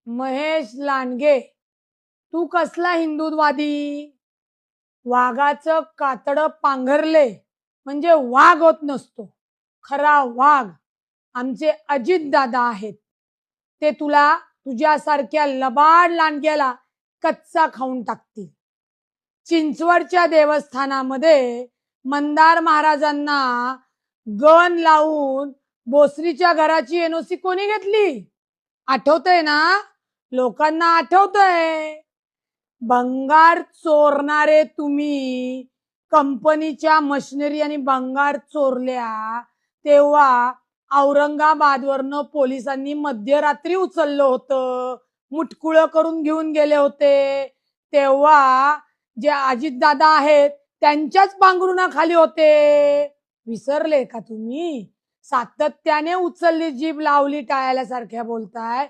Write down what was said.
महेश लांडगे, तू कसला हिंदुत्ववादी? वाघाचं कातडं पांघरले म्हणजे वाघ होत नसतो. खरा वाघ आमचे अजित दादा आहेत. ते तुला तुझ्यासारख्या लबाड लांडग्याला कच्चा खाऊन टाकतील. चिंचवडच्या देवस्थानामध्ये मंदार महाराजांना गण लावून बोसरीच्या घराची एनओसी कोणी घेतली? आठवतंय ना? लोकांना आठवतंय. भंगार चोरणारे तुम्ही कंपनीच्या मशिनरी आणि भंगार चोरल्या तेव्हा औरंगाबादवरनं पोलिसांनी मध्यरात्री उचललं होतं, मुटकुळं करून घेऊन गेले होते. तेव्हा जे अजितदादा आहेत त्यांच्याच पांघरुणाखाली होते. विसरले का तुम्ही? सातत्याने उचलली जीभ लावली टाळ्याल्यासारख्या बोलताय.